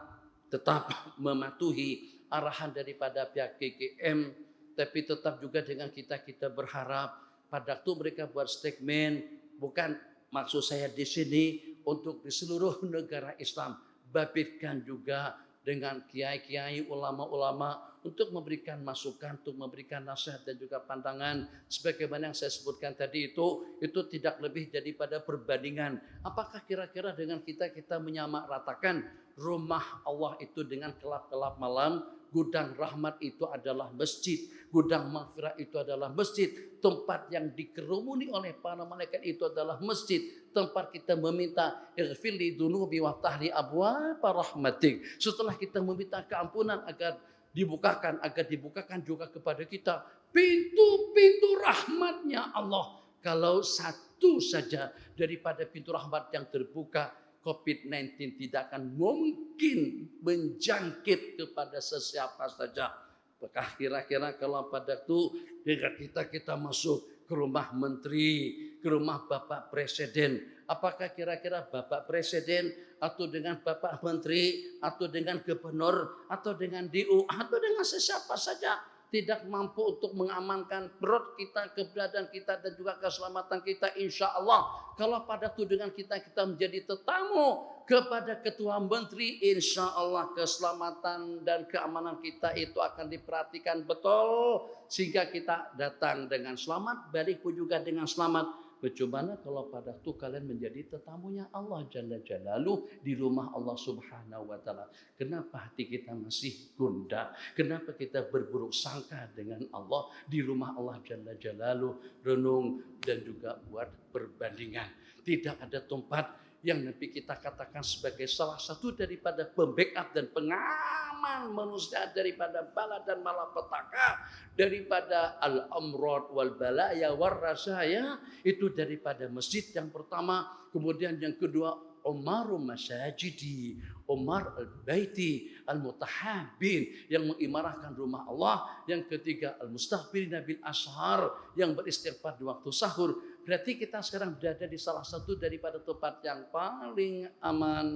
tetap mematuhi arahan daripada pihak KKM, tapi tetap juga dengan kita berharap pada waktu mereka buat statement, bukan maksud saya di sini untuk di seluruh negara Islam, babitkan juga dengan kiai-kiai, ulama-ulama untuk memberikan masukan, untuk memberikan nasihat dan juga pandangan. Sebagaimana yang saya sebutkan tadi itu tidak lebih daripada perbandingan. Apakah kira-kira dengan kita menyamaratakan rumah Allah itu dengan kelap-kelap malam? Gudang rahmat itu adalah masjid. Gudang maghfirah itu adalah masjid. Tempat yang dikerumuni oleh para malaikat itu adalah masjid. Tempat kita meminta ighfirli dunubi waftahli abwaaba rahmatik. Setelah kita meminta keampunan agar dibukakan juga kepada kita pintu-pintu rahmatnya Allah. Kalau satu saja daripada pintu rahmat yang terbuka, COVID-19 tidak akan mungkin menjangkit kepada sesiapa saja. Apakah kira-kira kalau pada itu dengan kita masuk ke rumah menteri, ke rumah Bapak Presiden, apakah kira-kira Bapak Presiden atau dengan Bapak Menteri atau dengan Gubernur atau dengan DU atau dengan sesiapa saja tidak mampu untuk mengamankan perut kita, keberadaan kita dan juga keselamatan kita? Insya Allah kalau pada tudingan kita menjadi tetamu kepada ketua menteri, insya Allah keselamatan dan keamanan kita itu akan diperhatikan betul sehingga kita datang dengan selamat, balik pun juga dengan selamat. Bagaimana kalau pada waktu kalian menjadi tetamunya Allah Jalla Jalaluh di rumah Allah Subhanahu wa Ta'ala? Kenapa hati kita masih gundah? Kenapa kita berburuk sangka dengan Allah di rumah Allah Jalla Jalaluh? Renung dan juga buat perbandingan. Tidak ada tempat yang Nabi kita katakan sebagai salah satu daripada pembackup dan pengaman manusia daripada bala dan malapetaka, daripada al-amrad wal balaya war rasaya, itu daripada masjid yang pertama. Kemudian yang kedua, Umarum Masajidi, Umar al-Baiti al-Mutahabin, yang mengimarahkan rumah Allah. Yang ketiga, al-Mustaghfirina bil ashar, yang beristighfar di waktu sahur. Berarti kita sekarang berada di salah satu daripada tempat yang paling aman.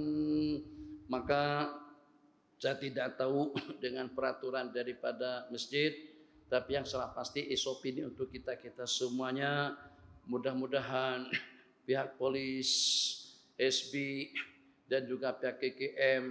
Maka saya tidak tahu dengan peraturan daripada masjid, tapi yang salah pasti SOP ini untuk kita semuanya Mudah-mudahan pihak polis, SB, dan juga pihak KKM,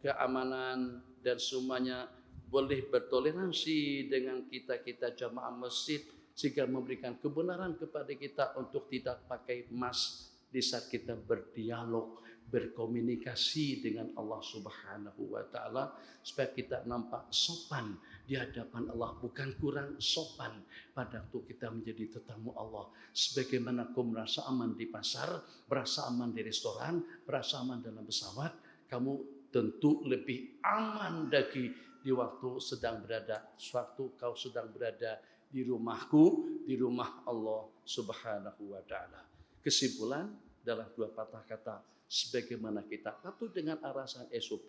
keamanan, dan semuanya boleh bertoleransi dengan kita jamaah masjid sehingga memberikan kebenaran kepada kita untuk tidak pakai mask di saat kita berdialog, berkomunikasi dengan Allah Subhanahu wa taala, supaya kita nampak sopan di hadapan Allah, bukan kurang sopan pada waktu kita menjadi tetamu Allah. Sebagaimana kau merasa aman di pasar, merasa aman di restoran, merasa aman dalam pesawat, kamu tentu lebih aman lagi di waktu kau sedang berada di rumahku, di rumah Allah Subhanahu wa taala. Kesimpulan dalam dua patah kata, sebagaimana kita patuh dengan arahan SOP,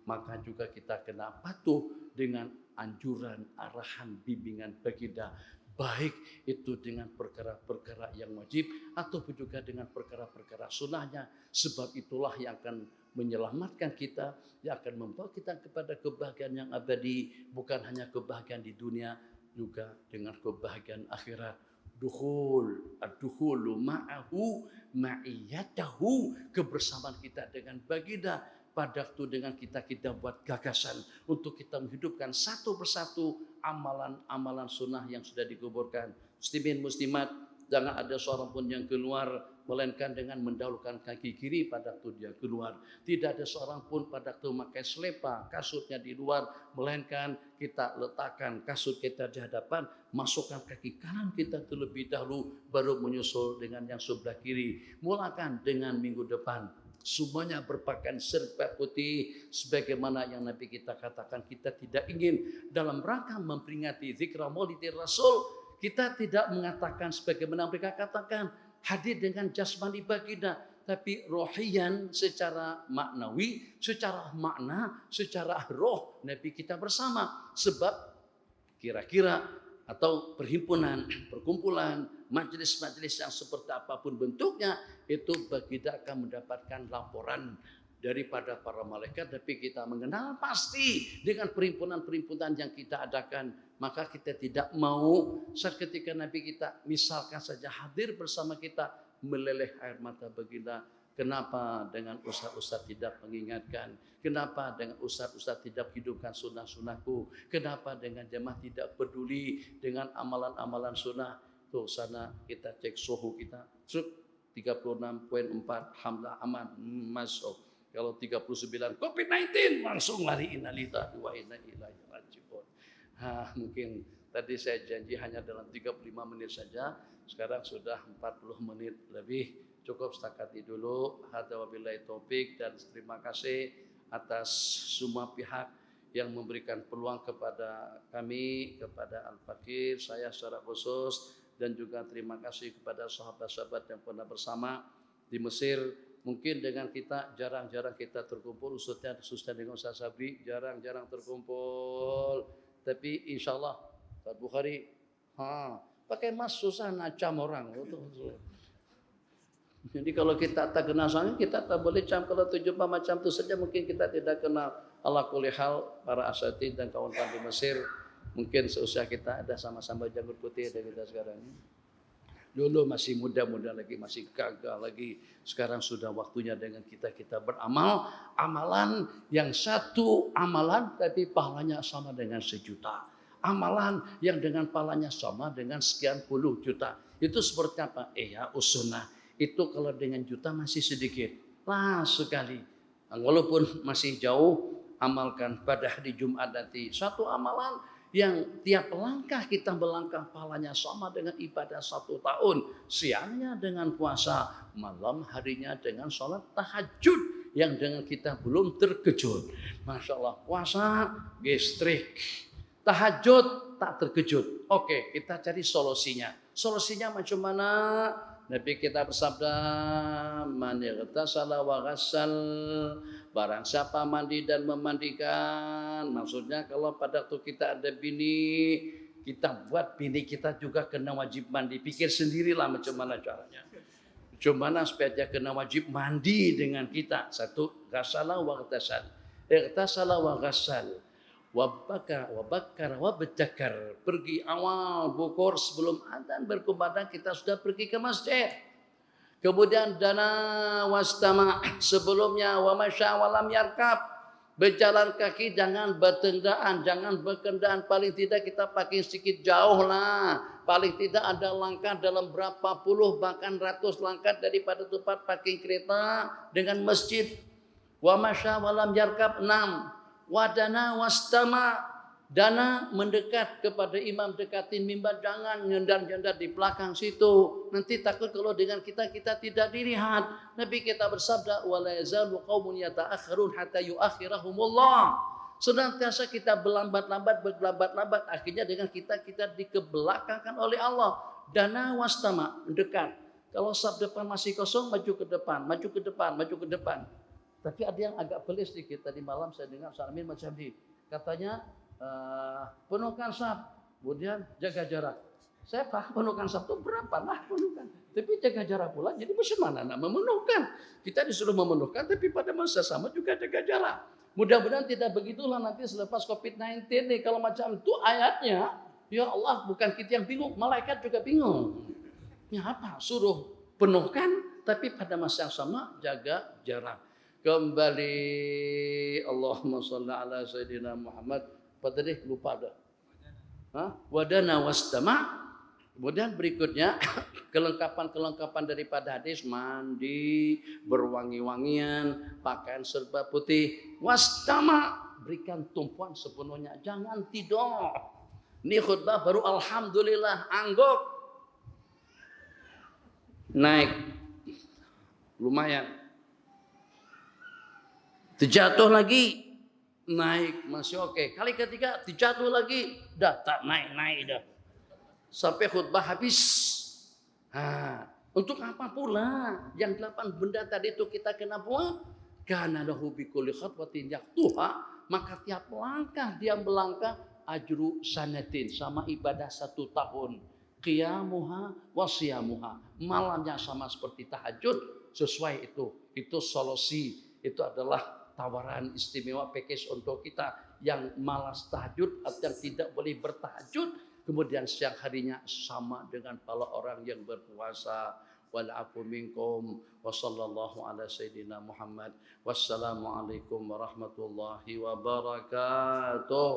maka juga kita kena patuh dengan anjuran, arahan, bimbingan baginda, baik itu dengan perkara-perkara yang wajib ataupun juga dengan perkara-perkara sunnahnya. Sebab itulah yang akan menyelamatkan kita, yang akan membawa kita kepada kebahagiaan yang abadi, bukan hanya kebahagiaan di dunia, juga dengan kebahagiaan akhirat. Ad-dukhulu ma'ahu ma'iyatahu, kebersamaan kita dengan baginda. Pada waktu dengan kita buat gagasan untuk kita menghidupkan satu persatu amalan-amalan sunnah yang sudah dikuburkan. Muslimin muslimat, jangan ada seorang pun yang keluar melainkan dengan mendahulukan kaki kiri pada waktu dia keluar. Tidak ada seorang pun pada waktu memakai selepa, kasutnya di luar, melainkan kita letakkan kasut kita di hadapan, masukkan kaki kanan kita terlebih dahulu, baru menyusul dengan yang sebelah kiri. Mulakan dengan minggu depan semuanya berpakaian serba putih, sebagaimana yang Nabi kita katakan. Kita tidak ingin dalam rangka memperingati zikra Maulidir Rasul, kita tidak mengatakan sebagaimana mereka katakan hadir dengan jasmani baginda, tapi rohiyan secara maknawi, secara makna, secara roh Nabi kita bersama. Sebab kira-kira atau perhimpunan, perkumpulan, majelis-majelis yang seperti apapun bentuknya, itu baginda akan mendapatkan laporan daripada para malaikat. Tapi kita mengenal pasti dengan perhimpunan-perhimpunan yang kita adakan, maka kita tidak mau saat ketika Nabi kita misalkan saja hadir bersama kita, meleleh air mata baginda. Kenapa dengan ustaz-ustaz tidak mengingatkan? Kenapa dengan ustaz-ustaz tidak hidupkan sunnah-sunnahku? Kenapa dengan jemaah tidak peduli dengan amalan-amalan sunnah? Tuh sana kita cek suhu kita, 36.4, alhamdulillah aman, masuk. Kalau 39 COVID-19 langsung lari, innalillahi wa inna ilaihi raji'un. Mungkin tadi saya janji hanya dalam 35 menit saja, sekarang sudah 40 menit lebih. Cukup setakat itu dulu. Hadza wabillahi taufik, dan terima kasih atas semua pihak yang memberikan peluang kepada kami, kepada Al-Fakir, saya secara khusus, dan juga terima kasih kepada sahabat-sahabat yang pernah bersama di Mesir. Mungkin dengan kita jarang-jarang kita terkumpul, khususnya dengan Ustaz Sabri jarang-jarang terkumpul. Tapi insya Allah Pak Bukhari pakai mas susah nacam orang. Jadi kalau kita tak kenal soalnya, kita tak boleh cam. Kalau tujuh macam itu saja mungkin kita tidak kenal. Ala kulli hal, para asatid dan kawan-kawan di Mesir, mungkin seusia kita ada sama-sama janggut putih dari kita sekarang. Dulu masih muda-muda lagi, masih gagah lagi. Sekarang sudah waktunya dengan kita beramal. Amalan yang satu amalan tapi pahalanya sama dengan 1 juta. Amalan yang dengan pahalanya sama dengan sekian puluh juta. Itu seperti apa? Usunah. Itu kalau dengan juta masih sedikit. Lah sekali. Walaupun masih jauh, amalkan pada hari Jumat nanti. Satu amalan yang tiap langkah kita melangkah pahalanya sama dengan ibadah 1 tahun. Siangnya dengan puasa, malam harinya dengan sholat tahajud yang dengan kita belum terkejut. Masya Allah, puasa gestrik, tahajud tak terkejut. Oke, kita cari solusinya. Solusinya macam mana? Nabi kita bersabda, man yaghtasala wa ghassal, barang siapa mandi dan memandikan. Maksudnya kalau pada waktu kita ada bini, kita buat bini kita juga kena wajib mandi. Pikir sendirilah macam mana caranya. Macam mana supaya dia kena wajib mandi dengan kita. 1, ghassala wa ghtasal. Ightasala wa ghassal. wabakar. Pergi awal bukur sebelum adzan berkumandang kita sudah pergi ke masjid. Kemudian dana wastama sebelumnya wa masya walam yarkab. Berjalan kaki jangan bertendaan, jangan berkendaan. Paling tidak kita pakai sedikit jauh lah. Paling tidak ada langkah dalam berapa puluh bahkan ratus langkah daripada tempat parkir kereta dengan masjid. Wa masya walam yarkab 6. Wadana wastama. Dana mendekat kepada imam, dekatin mimbar, jangan nyendar-nyendar di belakang situ. Nanti takut kalau dengan kita tidak dilihat. Nabi kita bersabda, wala yazalu qaumun yata'akhirun hatta yuakhirahumullah. Senantiasa kita berlambat-lambat, akhirnya dengan kita dikebelakangkan oleh Allah. Dana wastama, mendekat. Kalau saf depan masih kosong, maju ke depan. Tapi ada yang agak pelis sedikit. Tadi malam saya dengar Sarmin Masyabdi. Katanya, penuhkan saf, kemudian jaga jarak. Saya paham penuhkan saf itu berapa lah penuhkan, tapi jaga jarak pula. Jadi bagaimana nak memenuhkan? Kita disuruh memenuhkan, tapi pada masa sama juga jaga jarak. Mudah-mudahan tidak begitulah nanti selepas COVID-19 nih. Kalau macam itu ayatnya, ya Allah, bukan kita yang bingung, malaikat juga bingung. Ya apa? Suruh penuhkan, tapi pada masa yang sama jaga jarak. Kembali Allahumma sholli ala sayyidina Muhammad. Apa tadi? Lupa dah. Wadana wastama. Kemudian berikutnya kelengkapan daripada hadis, mandi, berwangi-wangian, pakaian serba putih. Wastama, berikan tumpuan sepenuhnya, jangan tidur. Ini khutbah baru alhamdulillah angguk. Naik. Lumayan. Terjatuh lagi. Naik masih oke. Kali ketiga dijatuh lagi, dah tak naik dah. Sampai khutbah habis. Untuk apa pula yang 8 benda tadi itu kita kena buat? Kana lahu bi kulli khatwatin yaqtuha, maka tiap langkah dia melangkah ajru sanatin, sama ibadah 1 tahun. Qiyamuha wa siyamuha. Malamnya sama seperti tahajud, sesuai itu. Itu solusi. Itu adalah tawaran istimewa package untuk kita yang malas tahajud atau yang tidak boleh bertahajud, kemudian siang harinya sama dengan para orang yang berpuasa. Wal afu minkum wa sallallahu ala sayyidina Muhammad. Wassalamualaikum warahmatullahi wabarakatuh.